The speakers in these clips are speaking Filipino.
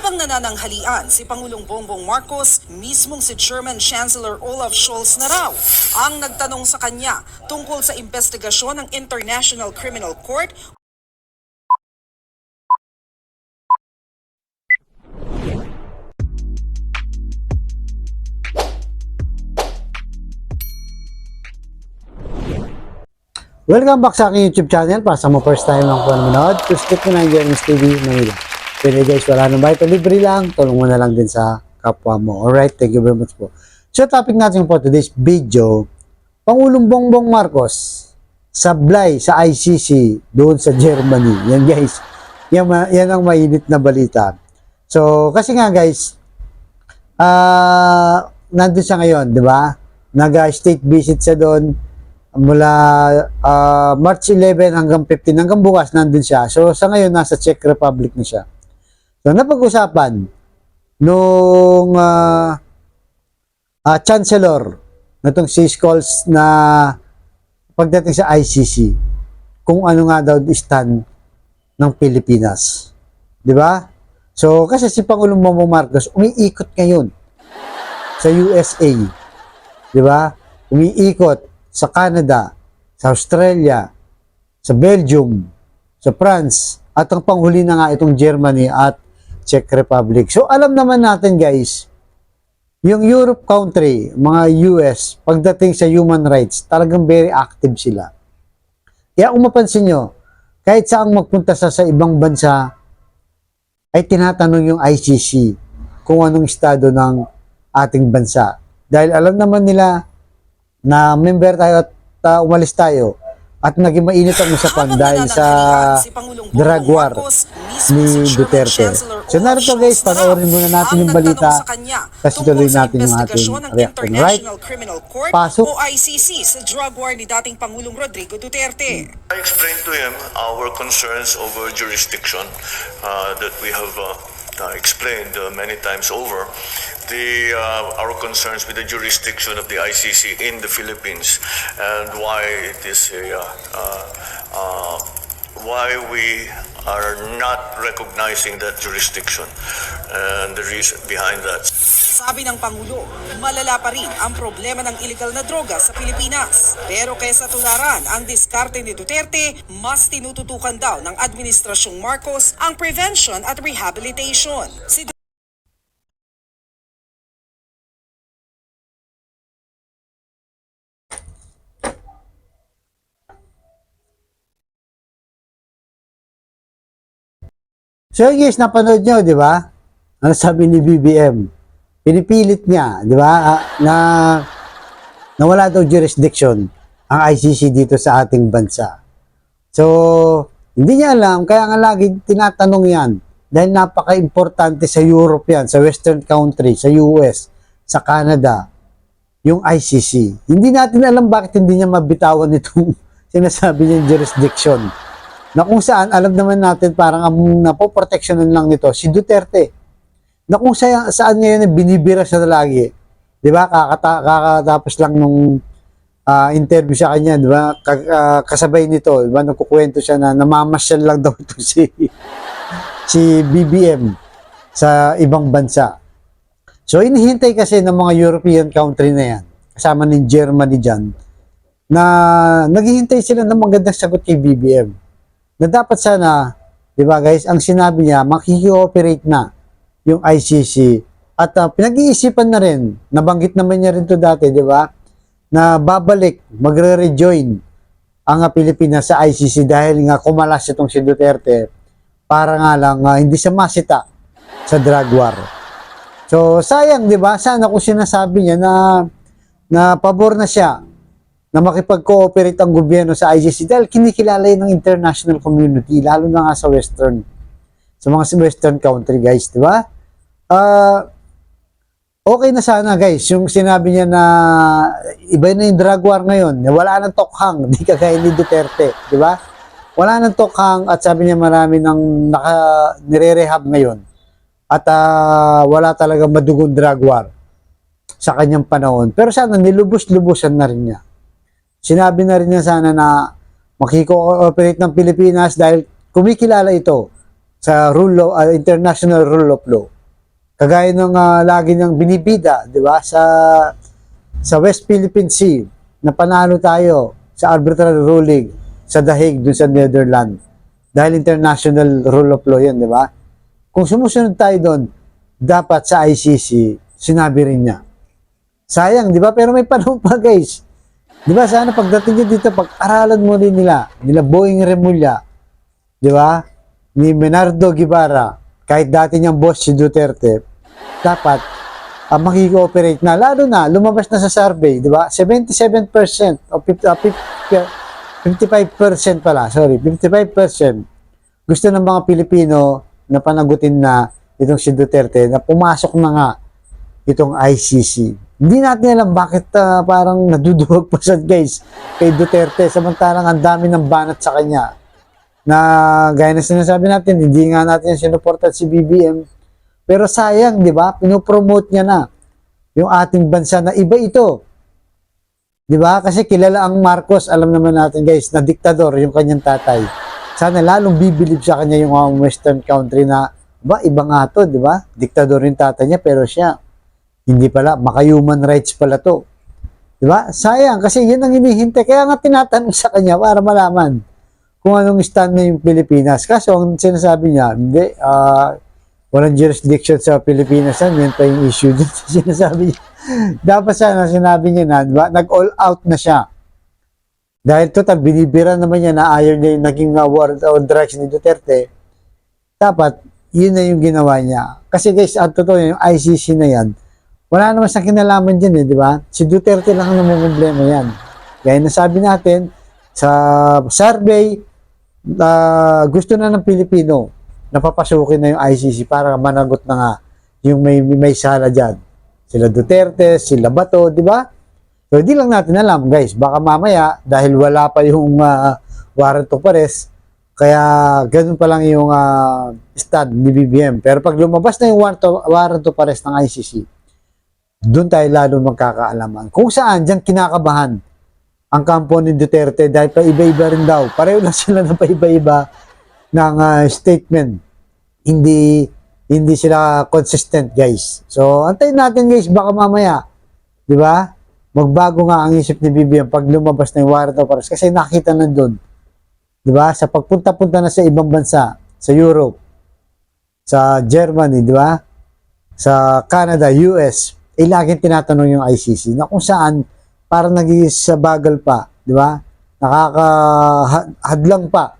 Habang nanananghalian si Pangulong Bongbong Marcos, mismong si German Chancellor Olaf Scholz na raw ang nagtanong sa kanya tungkol sa investigasyon ng International Criminal Court. Welcome back sa aking YouTube channel. Para sa mo first time lang po manood, please click mo na yung Jeremy's TV Manila. Pero guys, wala nang bayad, libre lang. Tulong mo na lang din sa kapwa mo. Alright, thank you very much po. So, topic natin for today's video, Pangulong Bongbong Marcos sablay sa ICC doon sa Germany. Yan guys, yan ang mainit na balita. So, kasi nga guys, nandun siya ngayon, di ba? Nag-state visit siya doon. Mula March 11 hanggang 15 hanggang bukas nandun siya. So sa ngayon nasa Czech Republic na siya. So napag-usapan nung Chancellor natong si Scholz na pagdating sa ICC kung ano nga daw stand ng Pilipinas. 'Di ba? So kasi si Pangulong Bongbong Marcos umiikot ngayon sa USA. 'Di ba? Umiikot sa Canada, sa Australia, sa Belgium, sa France, at ang panghuli na nga itong Germany at Czech Republic. So alam naman natin guys, yung Europe country, mga US, pagdating sa human rights, talagang very active sila. Kaya kung mapansin nyo, kahit saang magpunta sa ibang bansa, ay tinatanong yung ICC kung anong estado ng ating bansa. Dahil alam naman nila na member tayo at umalis tayo at naging mainit ang usapan dahil sa drug war ni Duterte. So narito guys, panoorin muna natin yung balita kasi tuloy natin yung ating reaction. Right? Pasok. O ICC sa drug war ni dating Pangulong Rodrigo Duterte. I explained to him our concerns over jurisdiction that we have explained many times over. Our concerns with the jurisdiction of the ICC in the Philippines and why it is why we are not recognizing that jurisdiction and the reason behind that. Sabi ng Pangulo, malala pa rin ang problema ng illegal na droga sa Pilipinas. Pero kaysa tularan ang diskarte ni Duterte, mas tinututukan daw ng Administrasyong Marcos ang prevention at rehabilitation. So guys, napanood nyo, di ba? Ano sabi ni BBM? Pinipilit niya, di ba? Na wala daw jurisdiction ang ICC dito sa ating bansa. So, hindi niya alam, kaya nga lagi tinatanong yan. Dahil napaka-importante sa Europe yan, sa Western country, sa US, sa Canada, yung ICC. Hindi natin alam bakit hindi niya mabitawan itong sinasabi niyang jurisdiction. Na kung saan, alam naman natin parang ang napoproteksyonan lang nito si Duterte. Na kung saan ngayon binibira siya lagi. Di ba? Kakatapos lang nung interview sa kanya, di ba? Kasabay nito, di ba? Nagkukwento siya na namamasyal lang daw ito si BBM sa ibang bansa. So, inihintay kasi ng mga European country na yan, kasama ng Germany dyan, na naghihintay sila ng magandang sagot kay BBM. Na dapat sana, di ba guys, ang sinabi niya, makikooperate na yung ICC at pinag-iisipan na rin, nabanggit naman niya rin to dati, di ba, na babalik, magre-rejoin ang Pilipinas sa ICC dahil nga kumalas itong si Duterte para nga lang hindi siya masita sa drug war. So sayang, di ba, sana kung sinasabi niya na pabor na siya na makipag-cooperate ang gobyerno sa ICC dahil kinikilala yun ng international community, lalo na nga sa Western, sa mga Western country guys, di ba? Okay na sana guys, yung sinabi niya na iba na yung drug war ngayon, wala nang tokhang, di kagaya ni Duterte, di ba? Wala nang tokhang at sabi niya marami nang nire-rehab ngayon at wala talagang madugong drug war sa kanyang panahon. Pero sana nilubos-lubusan na rin niya. Sinabi na rin niya sana na makiko-operate ng Pilipinas dahil kumikilala ito sa international rule of law. Kagaya ng lagi niyang binibida, di ba? Sa West Philippine Sea, na panalo tayo sa arbitral ruling sa The Hague, dun sa Netherlands. Dahil international rule of law yan, di ba? Kung sumusunod tayo doon, dapat sa ICC, sinabi rin niya. Sayang, di ba? Pero may panahon pa, guys. Di ba? Sana pagdating nyo dito, pag-aralan mo rin nila Boeing Remulla, di ba? Ni Menardo Guevara, kahit dati niyang boss si Duterte, dapat makikooperate na. Lalo na, lumabas na sa survey, di ba? 77% o 55% pala, sorry, 55% gusto ng mga Pilipino na panagutin na itong si Duterte na pumasok na nga itong ICC. Hindi natin alam bakit parang naduduwag pa siya, guys, kay Duterte, samantalang ang dami ng banat sa kanya na gaya na sinasabi natin, hindi nga natin sinuportan si BBM, pero sayang, di ba? Pinopromote niya na yung ating bansa na iba ito. Di ba? Kasi kilala ang Marcos, alam naman natin, guys, na diktador yung kanyang tatay. Sana lalong bibilib sa kanya yung western country na, ba, iba nga to, di ba? Diktador yung tatay niya, pero siya, hindi pala, maka-human rights pala to. Di ba? Sayang, kasi yun ang hinihintay. Kaya nga tinatanong sa kanya para malaman kung anong stand na yung Pilipinas. Kaso, ang sinasabi niya, hindi, walang jurisdiction sa Pilipinas. Yan pa yung issue dun sa sinasabi niya. Dapat sana sinabi niya na, diba? Nag-all out na siya. Dahil total, binibira naman niya na ayaw niya yung naging war on drugs ni Duterte. Dapat, yun na yung ginawa niya. Kasi guys, ang totoo yung ICC na yan, wala naman sa kinalaman dyan di ba? Si Duterte lang ang problema yan. Gaya na sabi natin, sa survey, gusto na ng Pilipino na papasukin na yung ICC para managot na nga yung may sala dyan. Sila Duterte, sila Bato, di ba? So, hindi lang natin alam, guys. Baka mamaya, dahil wala pa yung warrant of arrest, kaya ganun pa lang yung stand ni BBM. Pero pag lumabas na yung warrant of arrest ng ICC, doon tayo lalo magkakaalaman. Kung saan, dyan kinakabahan ang kampo ni Duterte dahil pa iba-iba rin daw. Pareho lang sila na pa iba-iba ng statement. Hindi sila consistent, guys. So, antayin natin, guys, baka mamaya, di ba? Magbago nga ang isip ni BBM pag lumabas na yung warrant of arrest kasi nakita na doon. Di ba? Sa pagpunta-punta na sa ibang bansa, sa Europe, sa Germany, di ba? Sa Canada, US, laging tinatanong yung ICC na kung saan parang nag-isabagal pa, di ba? Nakakahadlang pa.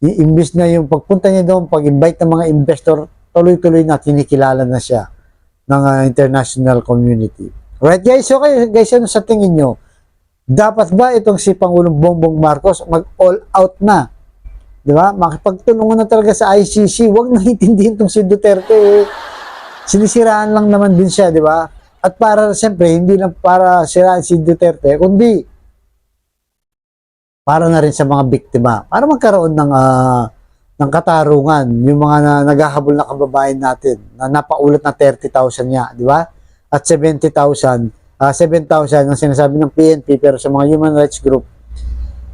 Imbis na yung pagpunta niya doon, pag-invite ng mga investor, tuloy-tuloy na kinikilala na siya ng international community. Right, guys? So, guys, ano sa tingin nyo? Dapat ba itong si Pangulong Bongbong Marcos mag-all out na? Di ba? Makipagtulungan na talaga sa ICC. Huwag nang itindihin itong si Duterte. Sinisiraan lang naman din siya, di ba? At para, siyempre, hindi lang para siraan si Duterte, kundi para na rin sa mga biktima. Para magkaroon ng katarungan, yung mga naghahabol na kababayan natin na napaulat na 30,000 niya, di ba? At 7,000 ang sinasabi ng PNP, pero sa mga human rights group,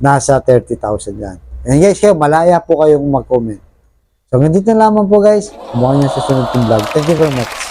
nasa 30,000 yan. And guys, kayo, malaya po kayong mag-comment. So, ganito na lamang po guys. Abangan nyo sa sunod kong vlog. Thank you very much.